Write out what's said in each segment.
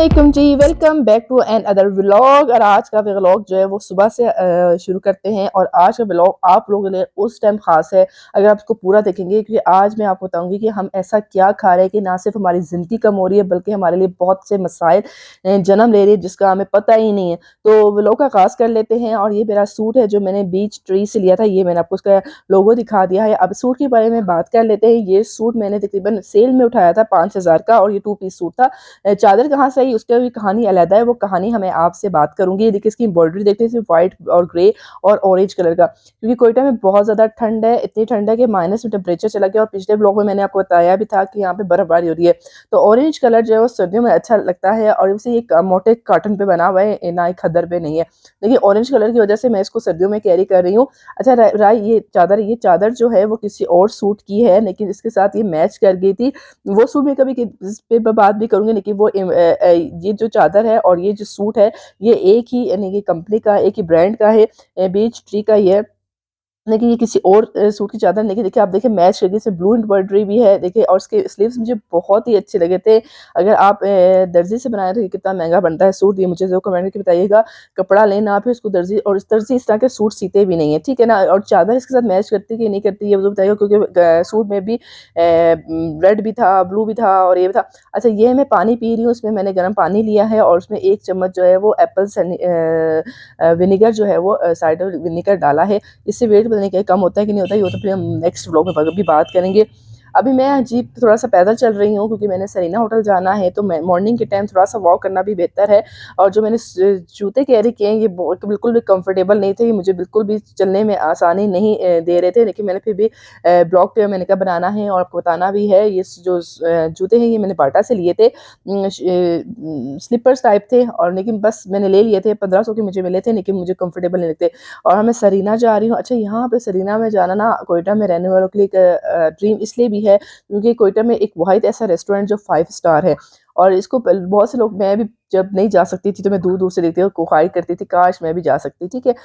अस्सलामुअलैकुम जी, welcome back to another vlog. और आज का व्लॉग जो है वो सुबह से शुरू करते हैं। और आज का व्लॉग आप लोगों के लिए उस टाइम ख़ास है अगर आप इसको पूरा देखेंगे, क्योंकि आज मैं आपको बताऊंगी कि हम ऐसा क्या खा रहे हैं कि ना सिर्फ हमारी ज़िंदगी कम हो रही है बल्कि हमारे लिए बहुत से मसाइल जन्म ले रही है जिसका हमें पता ही नहीं है। तो व्लॉग का आगाज़ कर लेते हैं। और ये मेरा सूट है जो मैंने बीच ट्री से लिया था, ये मैंने आपको उसका लोगो दिखा दिया है। अब सूट के बारे में बात कर लेते हैं। ये सूट मैंने तकरीबन सेल में उठाया था 5,000 का, और ये 2 पीस सूट था। चादर कहाँ से आई उसका भी कहानी अलग है, वो कहानी हमें आपसे बात करूंगी। देखिए इसकी एम्ब्रॉयडरी देखते हैं, सिर्फ व्हाइट और ग्रे और ऑरेंज कलर का, क्योंकि कोयटा में बहुत ज़्यादा ठंड है। इतनी ठंड है कि माइनस में टेम्परेचर चला गया। और पिछले ब्लॉग में मैंने आपको बताया भी था कि यहाँ पे बर्फबारी हो रही है। तो ऑरेंज कलर जो है वो सर्दियों में अच्छा लगता है, और इसे ये मोटे कॉटन पे बना हुआ है, ना ही खद्दर पे नहीं है। देखिए ऑरेंज कलर की वजह से मैं इसको सर्दियों में कैरी कर रही हूँ। अच्छा राय, ये चादर जो है वो किसी और सूट की है, लेकिन इसके साथ ये मैच कर गई थी। वो सूट मैं कभी इस पे बात भी करूंगी, लेकिन ये जो चादर है और ये जो सूट है, ये एक ही यानी कि कंपनी का, एक ही ब्रांड का है, बीच ट्री का ही है। लेकिन ये किसी और सूट की चादर, लेकिन देखिए आप देखिए मैच करके इसमें ब्लू एम्ब्रॉयडरी भी है। देखिए और इसके स्लीव्स मुझे बहुत ही अच्छे लगे थे। अगर आप दर्जी से बनाए तो ये कितना महंगा बनता है सूट, ये मुझे ज़रूर कमेंट करके बताइएगा। कपड़ा लेना आप इसको दर्जी, और इस दर्जी इस तरह के सूट सीते भी नहीं है, ठीक है ना। और चादर इसके साथ मैच करती है कि नहीं करती है वो बताइएगा, क्योंकि सूट में भी रेड भी था, ब्लू भी था और ये भी था। अच्छा ये मैं पानी पी रही हूँ, इसमें मैंने गर्म पानी लिया है और उसमें 1 चम्मच जो है वो एप्पल विनेगर जो है वो साइडर विनेगर डाला है। इससे वेट पता नहीं क्या कम होता है कि नहीं होता है, ये तो फिर हम नेक्स्ट व्लॉग में भी बात करेंगे। अभी मैं अजीब थोड़ा सा पैदल चल रही हूँ, क्योंकि मैंने सरीना होटल जाना है, तो मैं मॉर्निंग के टाइम थोड़ा सा वॉक करना भी बेहतर है। और जो मैंने जूते कैरी किए हैं ये बिल्कुल भी कंफर्टेबल नहीं थे, ये मुझे बिल्कुल भी चलने में आसानी नहीं दे रहे थे, लेकिन मैंने फिर भी ब्लॉग पे मैंने कहा बनाना है और आपको बताना भी है। ये जो जूते हैं ये मैंने बाटा से लिए थे, स्लीपर्स टाइप थे, और लेकिन बस मैंने ले लिए थे, 1500 के मुझे मिले थे, लेकिन मुझे कंफर्टेबल नहीं लगते। और मैं सरीना जा रही हूँ। अच्छा यहाँ पे सरीना में जाना ना कोयटा में रहने वालों के लिए एक ड्रीम इसलिए भी है, क्योंकि कोयटा में एक वाहिद ऐसा रेस्टोरेंट जो 5 स्टार है। और इसको बहुत से लोग, मैं भी जब नहीं जा सकती थी तो मैं दूर दूर से देखती और ख्वाहिश करती थी काश मैं भी जा सकती, ठीक है।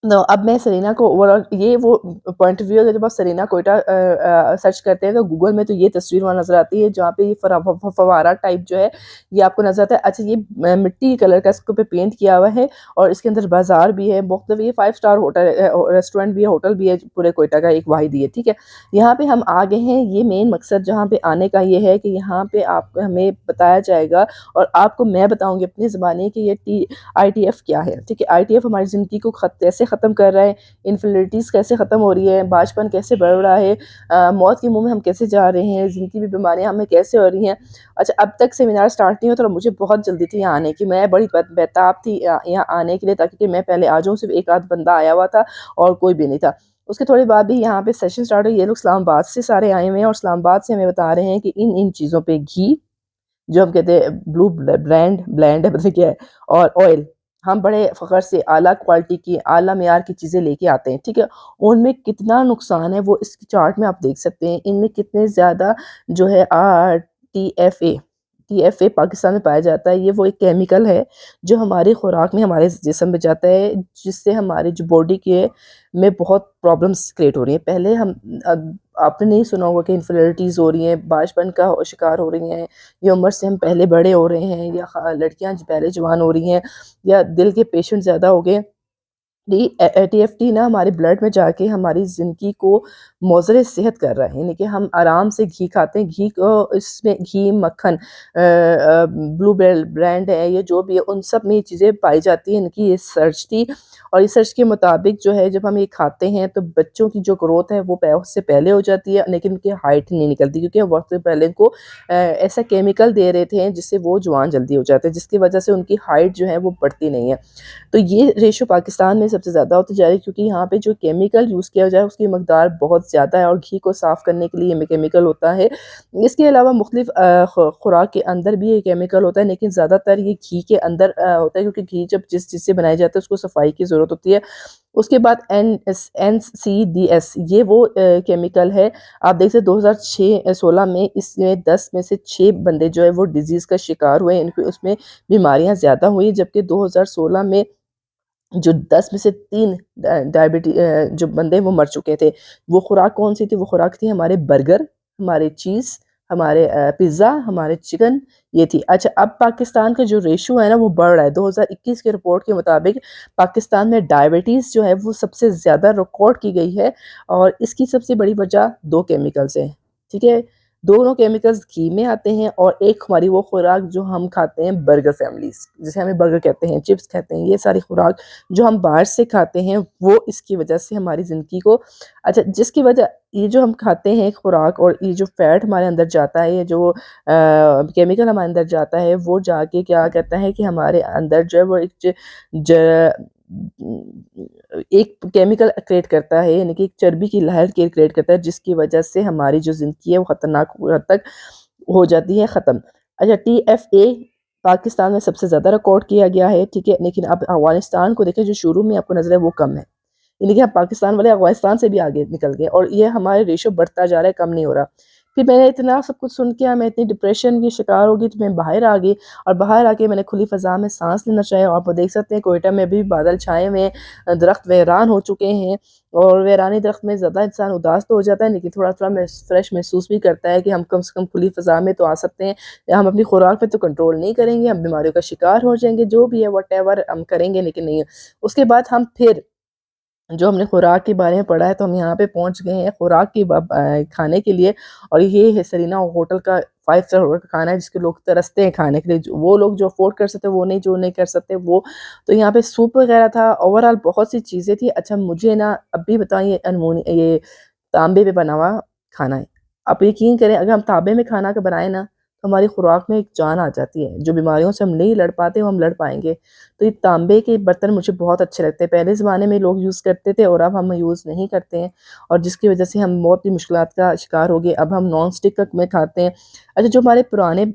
नो अब मैं सरीना को ओवरऑल ये वो पॉइंट ऑफ व्यू है, जब आप सरीना कोयटा सर्च करते हैं तो गूगल में तो ये तस्वीर वहाँ नज़र आती है जहाँ पे ये फवारा टाइप जो है ये आपको नजर आता है। अच्छा ये मिट्टी कलर का इसको पे पेंट किया हुआ है, और इसके अंदर बाजार भी है मुख्तलिफ, ये 5 स्टार होटल रेस्टोरेंट भी है, होटल भी है, पूरे कोयटा का एक वाहिद ही है, ठीक है। यहाँ पे हम आ गए हैं। ये मेन मकसद जहाँ पे आने का ये है कि यहाँ पे आपको हमें बताया जाएगा और आपको मैं बताऊँगी अपनी ज़बानी कि ये ITF क्या है, ठीक है। ITF हमारी ज़िंदगी को कैसे ख़त्म कर रहा है, इनफर्टिलिटीज़ कैसे ख़त्म हो रही है, बाजपन कैसे बढ़ रहा है, मौत के मुंह में हम कैसे जा रहे हैं, ज़िंदगी में बीमारियां हमें कैसे हो रही हैं। अच्छा अब तक सेमिनार स्टार्ट नहीं हुआ तो मुझे बहुत जल्दी थी यहाँ आने की, मैं बड़ी बेताब थी यहाँ आने के लिए, ताकि मैं पहले आ जाऊँ। सिर्फ एक आध बंदा आया हुआ था और कोई भी नहीं था। उसके थोड़ी बाद भी यहाँ पे सेशन स्टार्ट हुई। ये लोग इस्लामाबाद से सारे आए हुए हैं और इस्लामाबाद से हमें बता रहे हैं कि इन इन चीज़ों पे घी, जो हम कहते हैं ब्लू ब्रांड ब्लेंड है, पता नहीं क्या है, और ऑयल, हम बड़े फ़ख्र से आला क्वालिटी की, आला मेयार की चीज़ें लेके आते हैं, ठीक है। उनमें कितना नुकसान है वो इस चार्ट में आप देख सकते हैं। इनमें कितने ज़्यादा जो है TFA TFA पाकिस्तान में पाया जाता है। ये वो एक केमिकल है जो हमारी खुराक में, हमारे जिस्म में जाता है, जिससे हमारी जो बॉडी के में बहुत प्रॉब्लम्स क्रिएट हो रही हैं। पहले हम आपने नहीं सुना होगा कि इन्फर्टिलिटीज़ हो रही हैं, बाजपन का शिकार हो रही हैं, या उम्र से हम पहले बड़े हो रहे हैं, या लड़कियां पहले जवान हो रही हैं, या दिल के पेशेंट ज़्यादा हो गए। TFT ना हमारे ब्लड में जाके हमारी ज़िंदगी को मौज़र सेहत कर रहा है, यानी कि हम आराम से घी खाते हैं। घी को इसमें घी, मक्खन, ब्लू ब्रांड है, ये जो भी है उन सब में ये चीज़ें पाई जाती हैं। इनकी ये सर्च थी, और रिसर्च के मुताबिक जो है जब हम ये खाते हैं तो बच्चों की जो ग्रोथ है वो उससे पहले हो जाती है, लेकिन उनकी हाइट नहीं निकलती, क्योंकि वक्त से पहले इनको ऐसा केमिकल दे रहे थे जिससे वो जवान जल्दी हो जाते हैं, जिसकी वजह से उनकी हाइट जो है वो बढ़ती नहीं है। तो ये रेशो पाकिस्तान में सबसे ज़्यादा होती जा रही है, क्योंकि यहाँ पे जो केमिकल यूज़ किया जाए उसकी मकदार बहुत ज़्यादा है, और घी को साफ़ करने के लिए ये केमिकल होता है। इसके अलावा मुख्तलिफ खुराक के अंदर भी ये केमिकल होता है, लेकिन ज़्यादातर ये घी के अंदर होता है, क्योंकि घी जब जिस चीज़ से बनाया जाता है उसको सफाई की ज़रूरत होती है। उसके बाद NCDS, ये वो केमिकल है। आप देख सकते 2006-16 में इसमें 10 में से 6 बंदे जो है वो डिजीज़ का शिकार हुए, इनको उसमें बीमारियां ज़्यादा हुई, जबकि 2016 में जो 10 में से 3 जो बंदे वो मर चुके थे। वो खुराक कौन सी थी? वो खुराक थी हमारे बर्गर, हमारे चीज़, हमारे पिज़्ज़ा, हमारे चिकन, ये थी। अच्छा, अब पाकिस्तान का जो रेशो है ना वो बढ़ रहा है। 2021 की रिपोर्ट के मुताबिक पाकिस्तान में डायबिटीज़ जो है वो सबसे ज़्यादा रिकॉर्ड की गई है और इसकी सबसे बड़ी वजह 2 केमिकल्स हैं, ठीक है? दोनों केमिकल्स घी में आते हैं और एक हमारी वो खुराक जो हम खाते हैं बर्गर फैमिलीज़, जिसे हमें बर्गर कहते हैं, चिप्स कहते हैं, ये सारी खुराक जो हम बाहर से खाते हैं वो इसकी वजह से हमारी ज़िंदगी को अच्छा जिसकी वजह ये जो हम खाते हैं खुराक और ये जो फैट हमारे अंदर जाता है, ये जो केमिकल हमारे अंदर जाता है वो जाके क्या कहता है कि हमारे अंदर जो है वो एक ज एक केमिकल क्रिएट करता है, यानी कि एक चर्बी की लहर के क्रिएट करता है जिसकी वजह से हमारी जो ज़िंदगी है वो ख़तरनाक हद तक हो जाती है ख़त्म। अच्छा, TFA पाकिस्तान में सबसे ज़्यादा रिकॉर्ड किया गया है, ठीक है? लेकिन अब अफ़गानिस्तान को देखें जो शुरू में आपको नज़र है वो कम है। यानी कि अब पाकिस्तान वाले अफ़गानिस्तान से भी आगे निकल गए और ये हमारे रेशो बढ़ता जा रहा है, कम नहीं हो रहा। फिर मैंने इतना सब कुछ सुन के मैं इतनी डिप्रेशन की शिकार हो गई तो मैं बाहर आ गई और बाहर आके मैंने खुली फ़ज़ा में साँस लेना चाहा और आप देख सकते हैं कोयटा में भी बादल छाए हुए हैं, दरख्त वीरान हो चुके हैं और वीरानी दरख्त में ज़्यादा इंसान उदास तो हो जाता है लेकिन थोड़ा-थोड़ा फ्रेश महसूस भी करता है कि हम कम से कम खुली फ़ज़ा में तो आ सकते हैं। या हम अपनी खुराक पे तो कंट्रोल नहीं करेंगे, हम बीमारियों का शिकार हो जाएँगे, जो भी है व्हाटएवर हम करेंगे लेकिन नहीं। उसके बाद हम फिर जो हमने खुराक के बारे में पढ़ा है तो हम यहाँ पे पहुँच गए हैं खुराक की खाने के लिए और ये है सरीना होटल का 5 स्टार होटल का खाना है जिसके लोग तरसते हैं खाने के लिए। वो लोग जो अफ़ोर्ड कर सकते हैं वो नहीं, जो नहीं कर सकते वो। तो यहाँ पे सूप वग़ैरह था, ओवरऑल बहुत सी चीज़ें थी। अच्छा, मुझे ना अभी बताइए ये तांबे पे बना हुआ खाना है। आप यकीन करें अगर हम तांबे में खाना अगर बनाएँ ना, तो हमारी खुराक में एक जान आ जाती है। जो बीमारियों से हम नहीं लड़ पाते, वो हम लड़ पाएँगे। तो ये तांबे के बर्तन मुझे बहुत अच्छे लगते हैं। पहले ज़माने में लोग यूज़ करते थे और अब हम यूज़ नहीं करते हैं और जिसकी वज़ह से हम बहुत ही मुश्किलात का शिकार हो गए। अब हम नॉन स्टिक का में खाते हैं। अच्छा, जो हमारे पुराने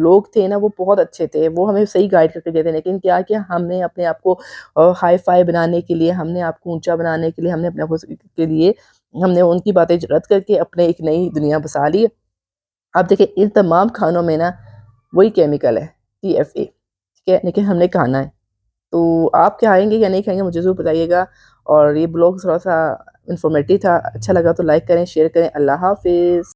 लोग थे ना, वो बहुत अच्छे थे। वो हमें सही गाइड करके गए थे। लेकिन क्या किया हमने अपने आप को हाई-फ़ाई बनाने के लिए, हमने आपको ऊँचा बनाने के लिए, हमने अपने आप को के लिए हमने उनकी बातें रद्द करके अपने एक नई दुनिया बसा ली। अब देखिए इन तमाम खानों में ना वही केमिकल है, TFA, ठीक है? लेकिन हमने खाना है। तो आप खाएँगे या नहीं खाएँगे मुझे ज़रूर बताइएगा और ये ब्लॉग थोड़ा-सा इन्फॉर्मेटिव था। अच्छा लगा तो लाइक करें, शेयर करें। अल्लाह हाफ़िज़।